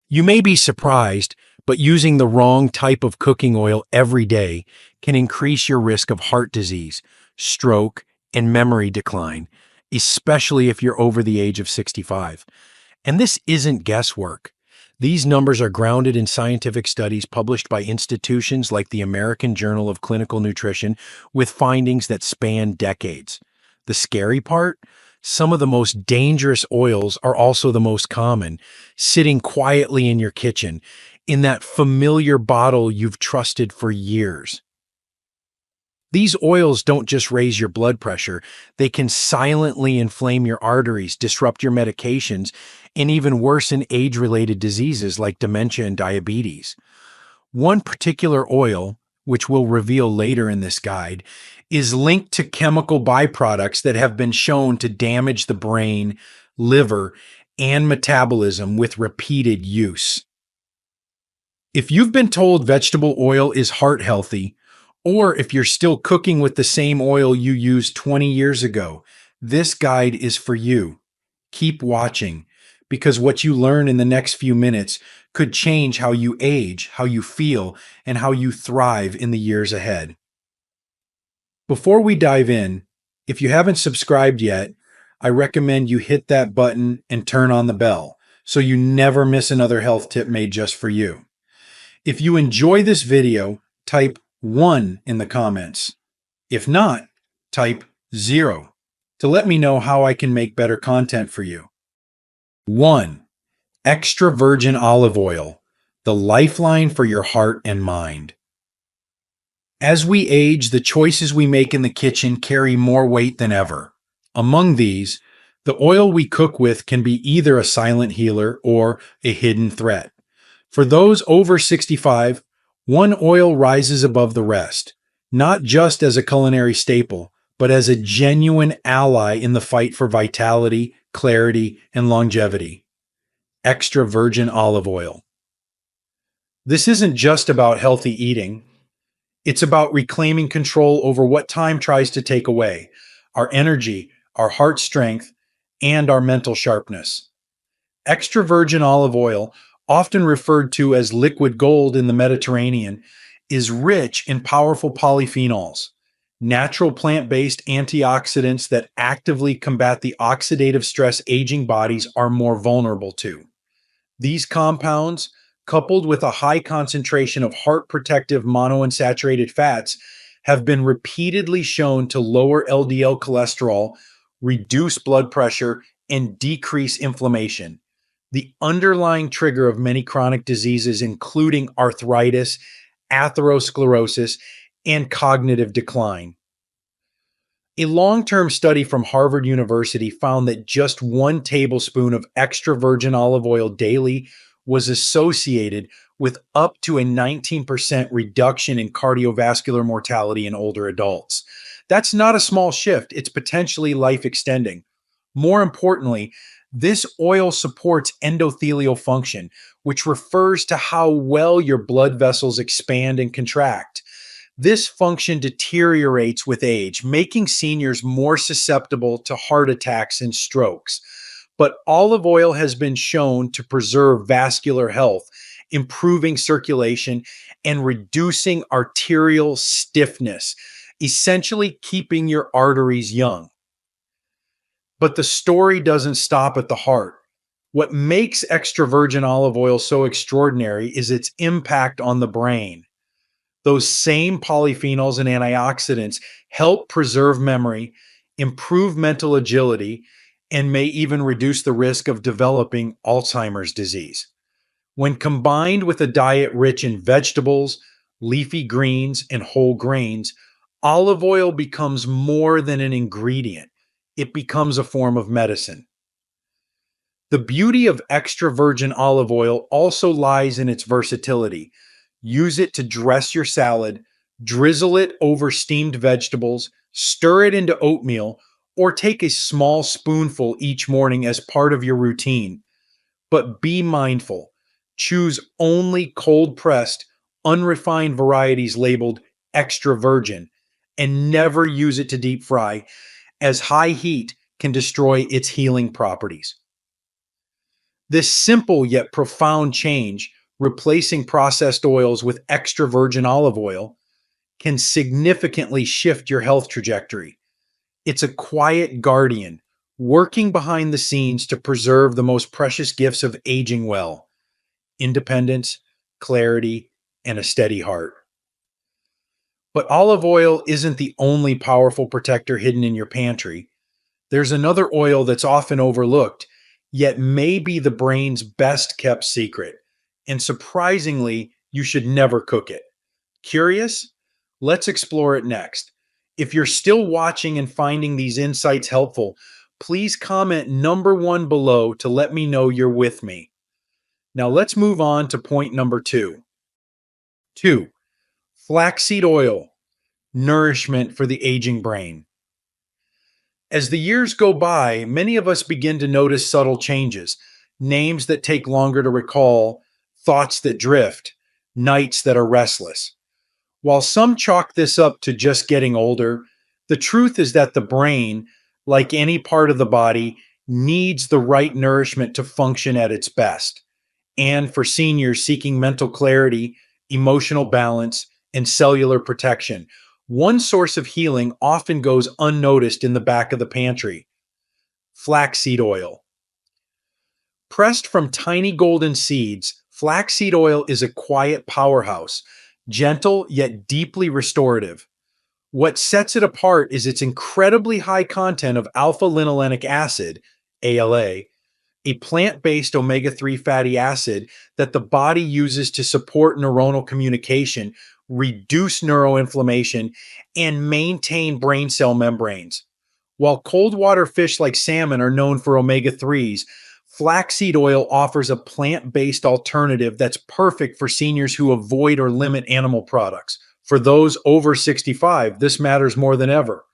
You may be surprised, but using the wrong type of cooking oil every day can increase your risk of heart disease, stroke, and memory decline, especially if you're over the age of 65. And this isn't guesswork. These numbers are grounded in scientific studies published by institutions like the American Journal of Clinical Nutrition with findings that span decades. The scary part? Some of the most dangerous oils are also the most common, sitting quietly in your kitchen, in that familiar bottle you've trusted for years. These oils don't just raise your blood pressure, they can silently inflame your arteries, disrupt your medications, and even worsen age-related diseases like dementia and diabetes. One particular oil, which we'll reveal later in this guide, is linked to chemical byproducts that have been shown to damage the brain, liver, and metabolism with repeated use. If you've been told vegetable oil is heart healthy, or if you're still cooking with the same oil you used 20 years ago, this guide is for you. Keep watching, because what you learn in the next few minutes could change how you age, how you feel, and how you thrive in the years ahead. Before we dive in, if you haven't subscribed yet, I recommend you hit that button and turn on the bell so you never miss another health tip made just for you. If you enjoy this video, type 1 in the comments. If not, type 0 to let me know how I can make better content for you. 1. Extra virgin olive oil, the lifeline for your heart and mind. As we age, the choices we make in the kitchen carry more weight than ever. Among these, the oil we cook with can be either a silent healer or a hidden threat. For those over 65, one oil rises above the rest, not just as a culinary staple, but as a genuine ally in the fight for vitality, clarity, and longevity. Extra virgin olive oil. This isn't just about healthy eating. It's about reclaiming control over what time tries to take away: our energy, our heart strength, and our mental sharpness. Extra virgin olive oil, often referred to as liquid gold in the Mediterranean, is rich in powerful polyphenols, natural plant-based antioxidants that actively combat the oxidative stress aging bodies are more vulnerable to. These compounds, coupled with a high concentration of heart-protective monounsaturated fats, have been repeatedly shown to lower LDL cholesterol, reduce blood pressure, and decrease inflammation, the underlying trigger of many chronic diseases, including arthritis, atherosclerosis, and cognitive decline. A long-term study from Harvard University found that just 1 tablespoon of extra virgin olive oil daily was associated with up to a 19% reduction in cardiovascular mortality in older adults. That's not a small shift. It's potentially life-extending. More importantly, this oil supports endothelial function, which refers to how well your blood vessels expand and contract. This function deteriorates with age, making seniors more susceptible to heart attacks and strokes. But olive oil has been shown to preserve vascular health, improving circulation, and reducing arterial stiffness, essentially keeping your arteries young. But the story doesn't stop at the heart. What makes extra virgin olive oil so extraordinary is its impact on the brain. Those same polyphenols and antioxidants help preserve memory, improve mental agility, and may even reduce the risk of developing Alzheimer's disease. When combined with a diet rich in vegetables, leafy greens, and whole grains, olive oil becomes more than an ingredient. It becomes a form of medicine. The beauty of extra virgin olive oil also lies in its versatility. Use it to dress your salad, drizzle it over steamed vegetables, stir it into oatmeal, or take a small spoonful each morning as part of your routine. But be mindful. Choose only cold-pressed, unrefined varieties labeled extra virgin, and never use it to deep fry, as high heat can destroy its healing properties. This simple yet profound change, replacing processed oils with extra virgin olive oil, can significantly shift your health trajectory. It's a quiet guardian, working behind the scenes to preserve the most precious gifts of aging well: independence, clarity, and a steady heart. But olive oil isn't the only powerful protector hidden in your pantry. There's another oil that's often overlooked, yet may be the brain's best kept secret. And surprisingly, you should never cook it. Curious? Let's explore it next. If you're still watching and finding these insights helpful, please comment number 1 below to let me know you're with me. Now let's move on to point number 2. 2. Flaxseed oil, nourishment for the aging brain. As the years go by, many of us begin to notice subtle changes: names that take longer to recall, thoughts that drift, nights that are restless. While some chalk this up to just getting older, the truth is that the brain, like any part of the body, needs the right nourishment to function at its best. And for seniors seeking mental clarity, emotional balance, and cellular protection, one source of healing often goes unnoticed in the back of the pantry: flaxseed oil. Pressed from tiny golden seeds, flaxseed oil is a quiet powerhouse, gentle yet deeply restorative. What sets it apart is its incredibly high content of alpha-linolenic acid, ALA, a plant-based omega-3 fatty acid that the body uses to support neuronal communication, reduce neuroinflammation, and maintain brain cell membranes. While cold water fish like salmon are known for omega-3s, flaxseed oil offers a plant-based alternative that's perfect for seniors who avoid or limit animal products. For those over 65, this matters more than ever.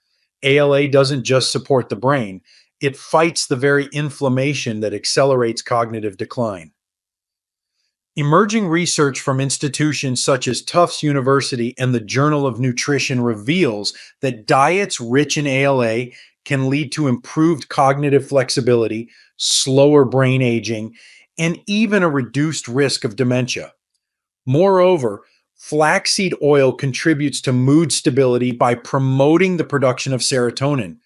ALA doesn't just support the brain, it fights the very inflammation that accelerates cognitive decline. Emerging research from institutions such as Tufts University and the Journal of Nutrition reveals that diets rich in ALA can lead to improved cognitive flexibility, slower brain aging, and even a reduced risk of dementia. Moreover, flaxseed oil contributes to mood stability by promoting the production of serotonin,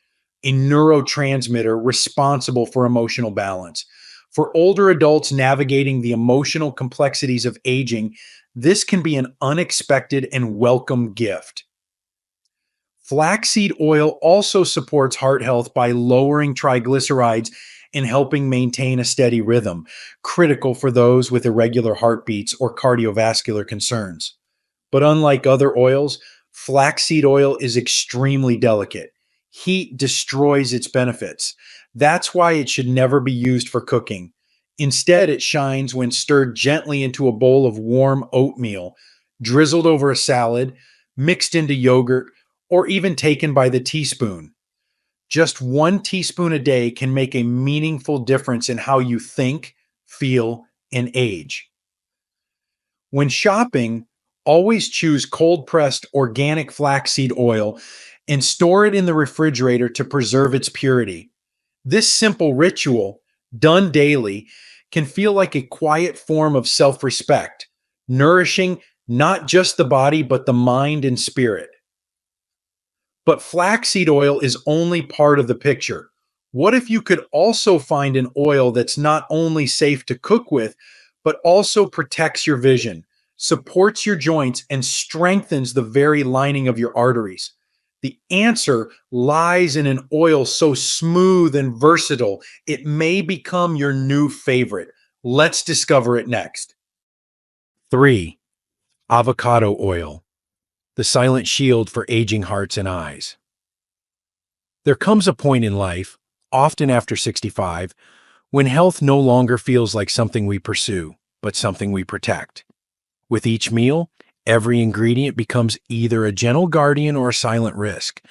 a neurotransmitter responsible for emotional balance. For older adults navigating the emotional complexities of aging, this can be an unexpected and welcome gift. Flaxseed oil also supports heart health by lowering triglycerides and helping maintain a steady rhythm, critical for those with irregular heartbeats or cardiovascular concerns. But unlike other oils, flaxseed oil is extremely delicate. Heat destroys its benefits. That's why it should never be used for cooking. Instead, it shines when stirred gently into a bowl of warm oatmeal, drizzled over a salad, mixed into yogurt, or even taken by the teaspoon. Just 1 teaspoon a day can make a meaningful difference in how you think, feel, and age. When shopping, always choose cold-pressed organic flaxseed oil and store it in the refrigerator to preserve its purity. This simple ritual, done daily, can feel like a quiet form of self-respect, nourishing not just the body but the mind and spirit. But flaxseed oil is only part of the picture. What if you could also find an oil that's not only safe to cook with, but also protects your vision, supports your joints, and strengthens the very lining of your arteries? The answer lies in an oil so smooth and versatile, it may become your new favorite. Let's discover it next. 3. Avocado oil, the silent shield for aging hearts and eyes. There comes a point in life, often after 65, when health no longer feels like something we pursue, but something we protect. With each meal, every ingredient becomes either a gentle guardian or a silent risk.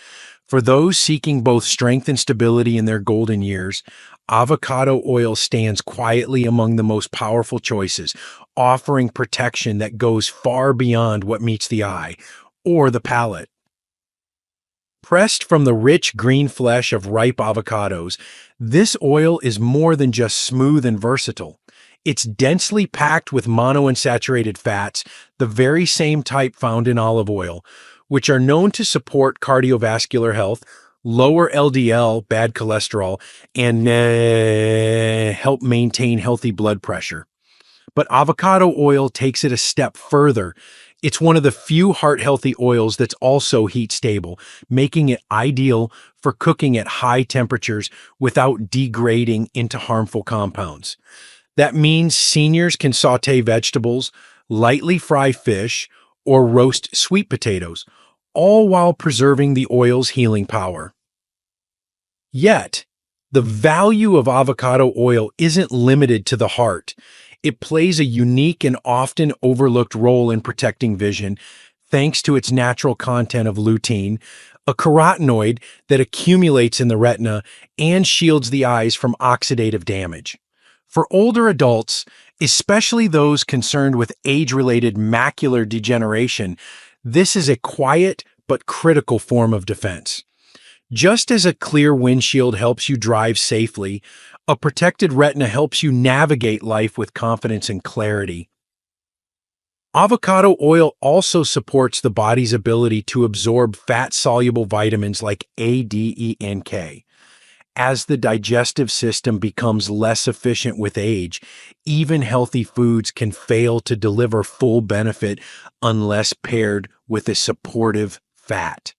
For those seeking both strength and stability in their golden years, avocado oil stands quietly among the most powerful choices, offering protection that goes far beyond what meets the eye or the palate. Pressed from the rich green flesh of ripe avocados, this oil is more than just smooth and versatile. It's densely packed with monounsaturated fats, the very same type found in olive oil, which are known to support cardiovascular health, lower LDL, bad cholesterol, and help maintain healthy blood pressure. But avocado oil takes it a step further. It's one of the few heart-healthy oils that's also heat-stable, making it ideal for cooking at high temperatures without degrading into harmful compounds. That means seniors can saute vegetables, lightly fry fish, or roast sweet potatoes, all while preserving the oil's healing power. Yet, the value of avocado oil isn't limited to the heart. It plays a unique and often overlooked role in protecting vision, thanks to its natural content of lutein, a carotenoid that accumulates in the retina and shields the eyes from oxidative damage. For older adults, especially those concerned with age-related macular degeneration, this is a quiet but critical form of defense. Just as a clear windshield helps you drive safely, a protected retina helps you navigate life with confidence and clarity. Avocado oil also supports the body's ability to absorb fat-soluble vitamins like A, D, E, and K. As the digestive system becomes less efficient with age, even healthy foods can fail to deliver full benefit unless paired with a supportive fat.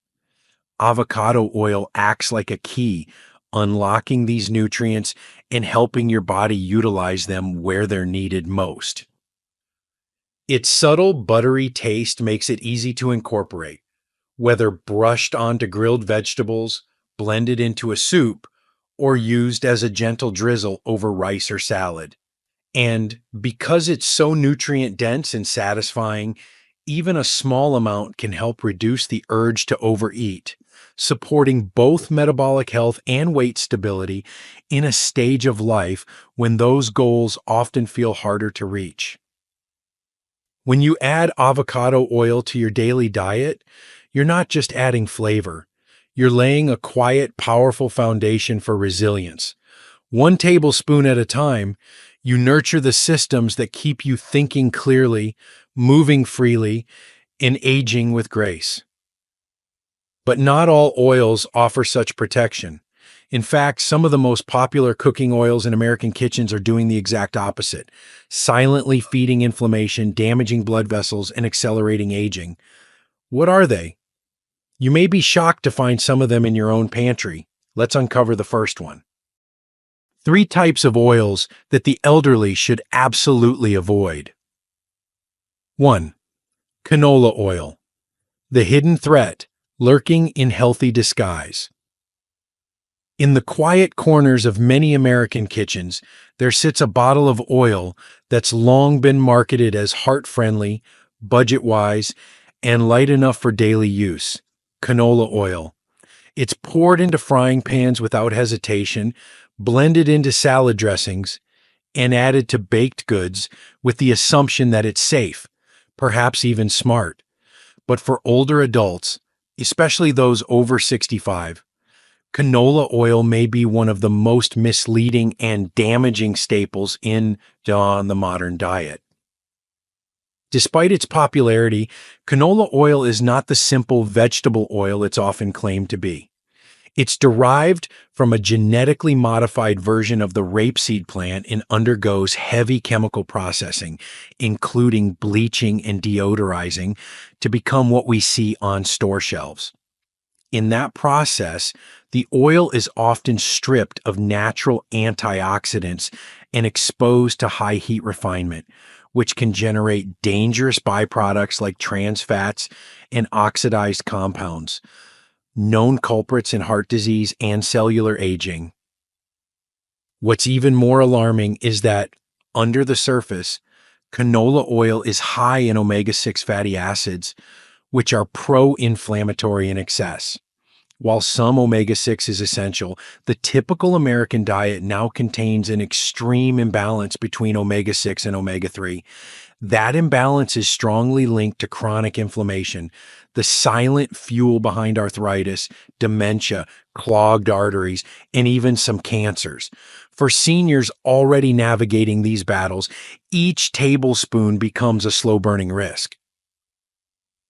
Avocado oil acts like a key, unlocking these nutrients and helping your body utilize them where they're needed most. Its subtle, buttery taste makes it easy to incorporate, whether brushed onto grilled vegetables, blended into a soup, or used as a gentle drizzle over rice or salad. And because it's so nutrient-dense and satisfying, even a small amount can help reduce the urge to overeat, supporting both metabolic health and weight stability in a stage of life when those goals often feel harder to reach. When you add avocado oil to your daily diet, you're not just adding flavor. You're laying a quiet, powerful foundation for resilience. 1 tablespoon at a time, you nurture the systems that keep you thinking clearly, moving freely, and aging with grace. But not all oils offer such protection. In fact, some of the most popular cooking oils in American kitchens are doing the exact opposite, silently feeding inflammation, damaging blood vessels, and accelerating aging. What are they? You may be shocked to find some of them in your own pantry. Let's uncover the first one. 3 types of oils that the elderly should absolutely avoid. 1. Canola oil. The hidden threat lurking in healthy disguise. In the quiet corners of many American kitchens, there sits a bottle of oil that's long been marketed as heart-friendly, budget-wise, and light enough for daily use. Canola oil. It's poured into frying pans without hesitation, blended into salad dressings, and added to baked goods with the assumption that it's safe, perhaps even smart. But for older adults, especially those over 65, canola oil may be one of the most misleading and damaging staples in the modern diet. Despite its popularity, canola oil is not the simple vegetable oil it's often claimed to be. It's derived from a genetically modified version of the rapeseed plant and undergoes heavy chemical processing, including bleaching and deodorizing, to become what we see on store shelves. In that process, the oil is often stripped of natural antioxidants and exposed to high heat refinement, which can generate dangerous byproducts like trans fats and oxidized compounds, known culprits in heart disease and cellular aging. What's even more alarming is that, under the surface, canola oil is high in omega-6 fatty acids, which are pro-inflammatory in excess. While some omega-6 is essential, the typical American diet now contains an extreme imbalance between omega-6 and omega-3. That imbalance is strongly linked to chronic inflammation, the silent fuel behind arthritis, dementia, clogged arteries, and even some cancers. For seniors already navigating these battles, each tablespoon becomes a slow burning risk.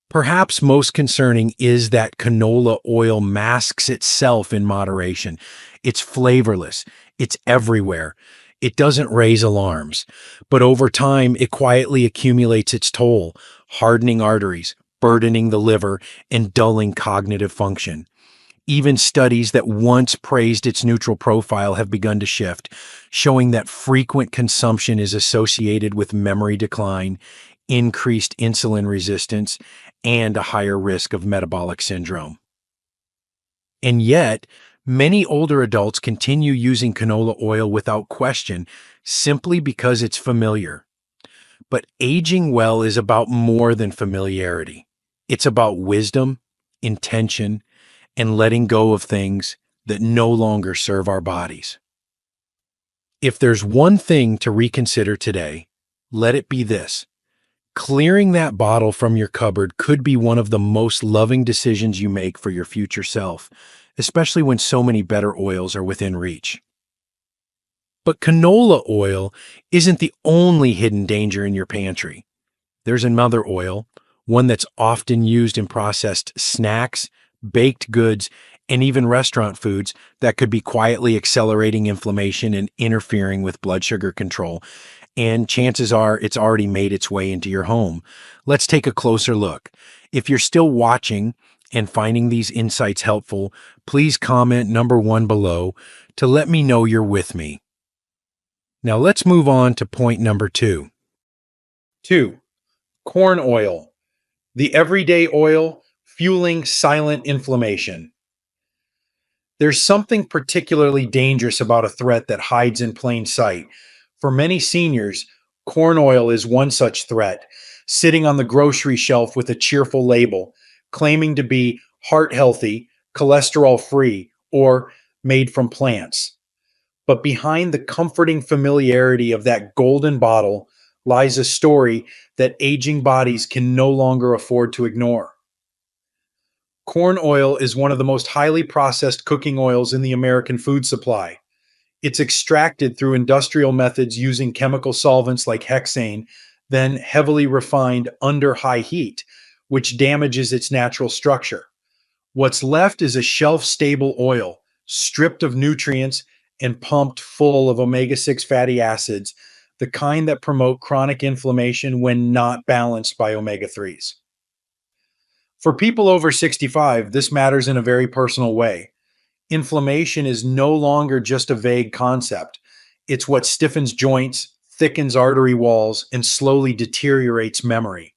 Perhaps most concerning is that canola oil masks itself in moderation. It's flavorless, it's everywhere. It doesn't raise alarms, but over time it quietly accumulates its toll, hardening arteries, burdening the liver, and dulling cognitive function. Even studies that once praised its neutral profile have begun to shift, showing that frequent consumption is associated with memory decline, increased insulin resistance, and a higher risk of metabolic syndrome. And yet, many older adults continue using canola oil without question simply because it's familiar. But aging well is about more than familiarity. It's about wisdom, intention, and letting go of things that no longer serve our bodies. If there's one thing to reconsider today, let it be this. Clearing that bottle from your cupboard could be one of the most loving decisions you make for your future self, especially when so many better oils are within reach. But canola oil isn't the only hidden danger in your pantry. There's another oil, one that's often used in processed snacks, baked goods, and even restaurant foods that could be quietly accelerating inflammation and interfering with blood sugar control. And chances are it's already made its way into your home. Let's take a closer look. If you're still watching and finding these insights helpful, please comment number 1 below to let me know you're with me. Now let's move on to point number 2. 2. Corn oil, the everyday oil fueling silent inflammation. There's something particularly dangerous about a threat that hides in plain sight. For many seniors, corn oil is one such threat, sitting on the grocery shelf with a cheerful label, claiming to be heart healthy, cholesterol free, or made from plants. But behind the comforting familiarity of that golden bottle lies a story that aging bodies can no longer afford to ignore. Corn oil is one of the most highly processed cooking oils in the American food supply. It's extracted through industrial methods using chemical solvents like hexane, then heavily refined under high heat, which damages its natural structure. What's left is a shelf-stable oil, stripped of nutrients and pumped full of omega-6 fatty acids, the kind that promote chronic inflammation when not balanced by omega-3s. For people over 65, this matters in a very personal way. Inflammation is no longer just a vague concept. It's what stiffens joints, thickens artery walls, and slowly deteriorates memory.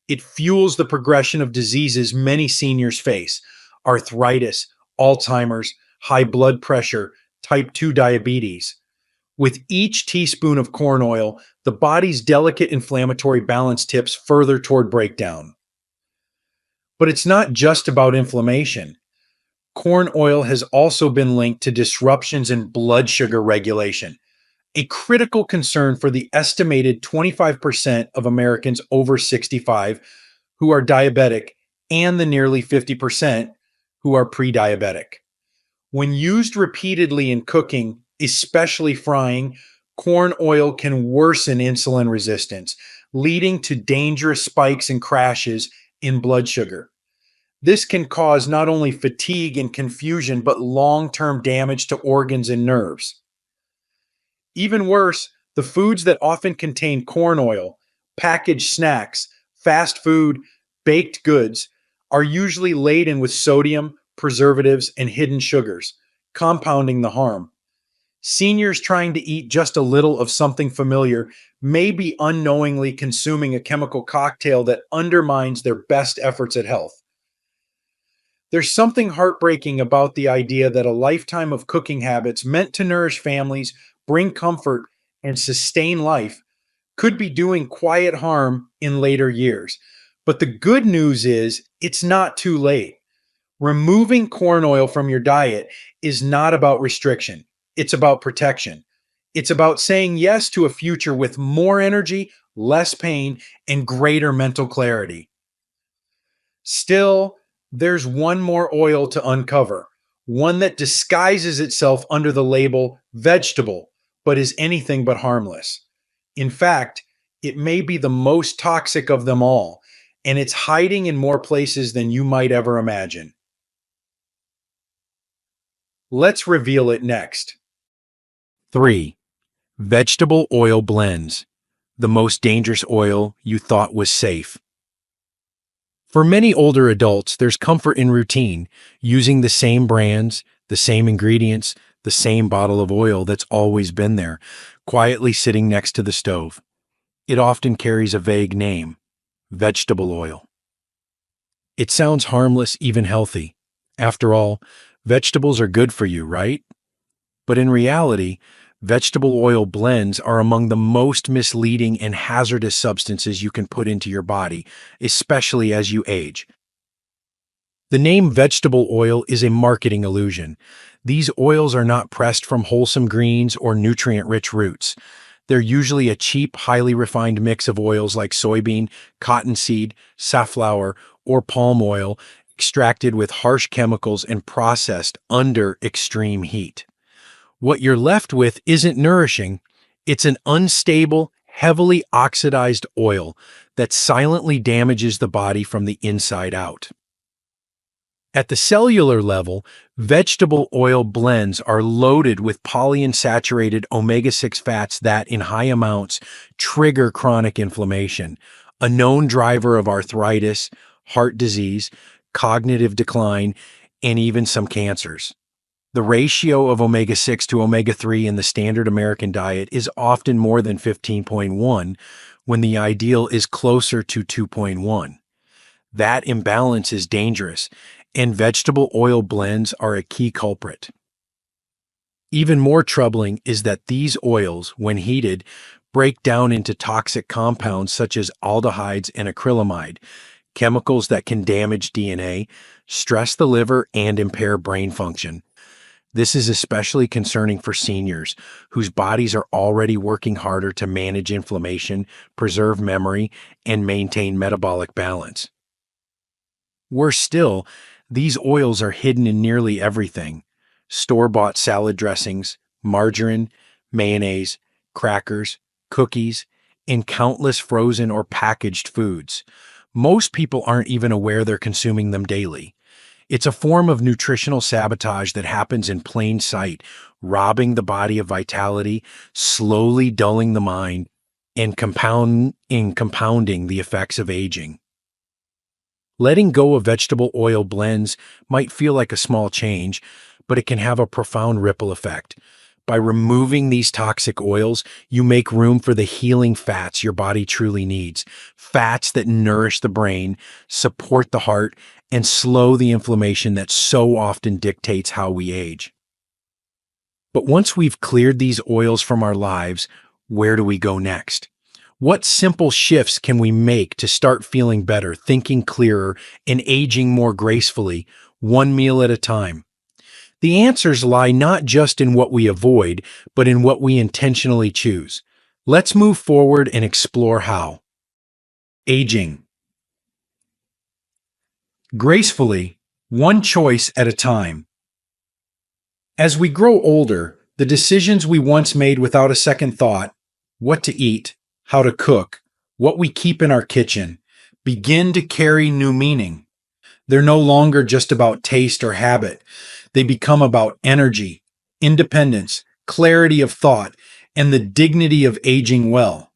It fuels the progression of diseases many seniors face: arthritis, Alzheimer's, high blood pressure, type 2 diabetes. With each teaspoon of corn oil, the body's delicate inflammatory balance tips further toward breakdown. But it's not just about inflammation. Corn oil has also been linked to disruptions in blood sugar regulation, a critical concern for the estimated 25% of Americans over 65 who are diabetic and the nearly 50% who are pre-diabetic. When used repeatedly in cooking, especially frying, corn oil can worsen insulin resistance, leading to dangerous spikes and crashes in blood sugar. This can cause not only fatigue and confusion, but long-term damage to organs and nerves. Even worse, the foods that often contain corn oil, packaged snacks, fast food, baked goods, are usually laden with sodium, preservatives, and hidden sugars, compounding the harm. Seniors trying to eat just a little of something familiar may be unknowingly consuming a chemical cocktail that undermines their best efforts at health. There's something heartbreaking about the idea that a lifetime of cooking habits meant to nourish families, bring comfort, and sustain life could be doing quiet harm in later years. But the good news is it's not too late. Removing corn oil from your diet is not about restriction. It's about protection. It's about saying yes to a future with more energy, less pain, and greater mental clarity. Still, there's one more oil to uncover, one that disguises itself under the label vegetable, but is anything but harmless. In fact, it may be the most toxic of them all, and it's hiding in more places than you might ever imagine. Let's reveal it next. 3. Vegetable oil blends, the most dangerous oil you thought was safe. For many older adults, there's comfort in routine, using the same brands, the same ingredients, the same bottle of oil that's always been there, quietly sitting next to the stove. It often carries a vague name: vegetable oil. It sounds harmless, even healthy. After all, vegetables are good for you, right? But in reality, vegetable oil blends are among the most misleading and hazardous substances you can put into your body, especially as you age. The name vegetable oil is a marketing illusion. These oils are not pressed from wholesome greens or nutrient-rich roots. They're usually a cheap, highly refined mix of oils like soybean, cottonseed, safflower, or palm oil, extracted with harsh chemicals and processed under extreme heat. What you're left with isn't nourishing. It's an unstable, heavily oxidized oil that silently damages the body from the inside out. At the cellular level, vegetable oil blends are loaded with polyunsaturated omega-6 fats that, in high amounts, trigger chronic inflammation, a known driver of arthritis, heart disease, cognitive decline, and even some cancers. The ratio of omega-6 to omega-3 in the standard American diet is often more than 15.1, when the ideal is closer to 2.1. That imbalance is dangerous, and vegetable oil blends are a key culprit. Even more troubling is that these oils, when heated, break down into toxic compounds such as aldehydes and acrylamide, chemicals that can damage DNA, stress the liver, and impair brain function. This is especially concerning for seniors whose bodies are already working harder to manage inflammation, preserve memory, and maintain metabolic balance. Worse still, these oils are hidden in nearly everything: store-bought salad dressings, margarine, mayonnaise, crackers, cookies, and countless frozen or packaged foods. Most people aren't even aware they're consuming them daily. It's a form of nutritional sabotage that happens in plain sight, robbing the body of vitality, slowly dulling the mind, and compounding the effects of aging. Letting go of vegetable oil blends might feel like a small change, but it can have a profound ripple effect. By removing these toxic oils, you make room for the healing fats your body truly needs, fats that nourish the brain, support the heart, and slow the inflammation that so often dictates how we age. But once we've cleared these oils from our lives, where do we go next? What simple shifts can we make to start feeling better, thinking clearer, and aging more gracefully, one meal at a time? The answers lie not just in what we avoid, but in what we intentionally choose. Let's move forward and explore how. Aging. Gracefully, one choice at a time. As we grow older, the decisions we once made without a second thought, what to eat, how to cook, what we keep in our kitchen, begin to carry new meaning. They're no longer just about taste or habit. They become about energy, independence, clarity of thought, and the dignity of aging well.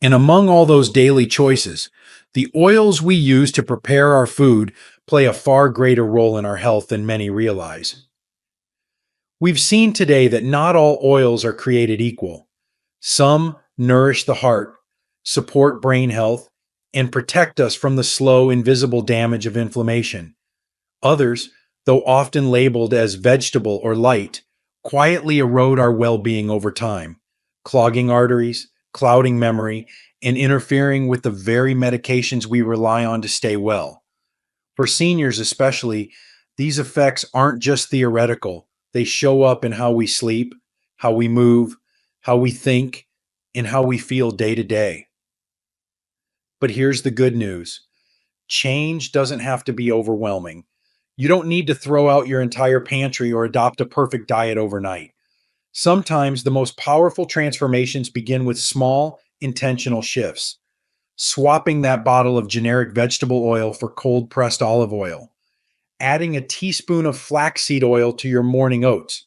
And among all those daily choices, the oils we use to prepare our food play a far greater role in our health than many realize. We've seen today that not all oils are created equal. Some nourish the heart, support brain health, and protect us from the slow, invisible damage of inflammation. Others, though often labeled as vegetable or light, quietly erode our well-being over time, clogging arteries, clouding memory, and interfering with the very medications we rely on to stay well. For seniors especially, these effects aren't just theoretical. They show up in how we sleep, how we move, how we think, and how we feel day to day. But here's the good news. Change doesn't have to be overwhelming. You don't need to throw out your entire pantry or adopt a perfect diet overnight. Sometimes the most powerful transformations begin with small, intentional shifts. Swapping that bottle of generic vegetable oil for cold pressed olive oil, adding a teaspoon of flaxseed oil to your morning oats,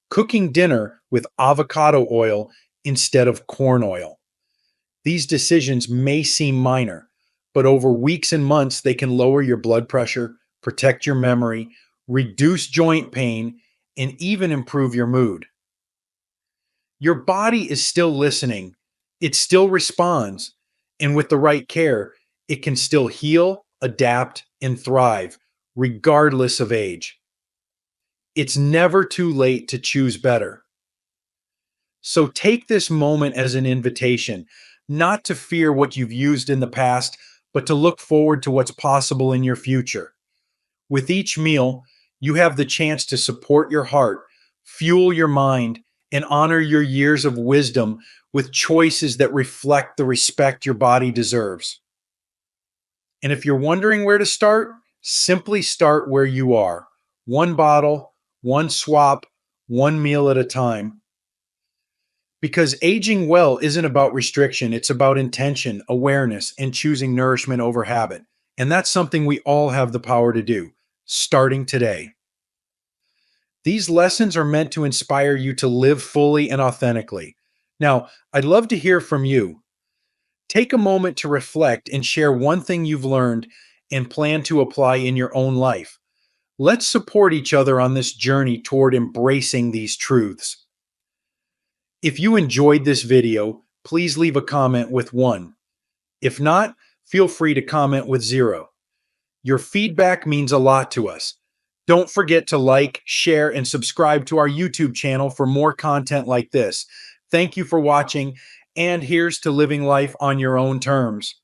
cooking dinner with avocado oil instead of corn oil. These decisions may seem minor, but over weeks and months, they can lower your blood pressure, protect your memory, reduce joint pain, and even improve your mood. Your body is still listening, it still responds, and with the right care, it can still heal, adapt, and thrive, regardless of age. It's never too late to choose better. So take this moment as an invitation, not to fear what you've used in the past, but to look forward to what's possible in your future. With each meal, you have the chance to support your heart, fuel your mind, and honor your years of wisdom with choices that reflect the respect your body deserves. And if you're wondering where to start, simply start where you are. One bottle, one swap, one meal at a time. Because aging well isn't about restriction, it's about intention, awareness, and choosing nourishment over habit. And that's something we all have the power to do, starting today. These lessons are meant to inspire you to live fully and authentically. Now, I'd love to hear from you. Take a moment to reflect and share one thing you've learned and plan to apply in your own life. Let's support each other on this journey toward embracing these truths. If you enjoyed this video, please leave a comment with 1. If not, feel free to comment with 0. Your feedback means a lot to us. Don't forget to like, share, and subscribe to our YouTube channel for more content like this. Thank you for watching, and here's to living life on your own terms.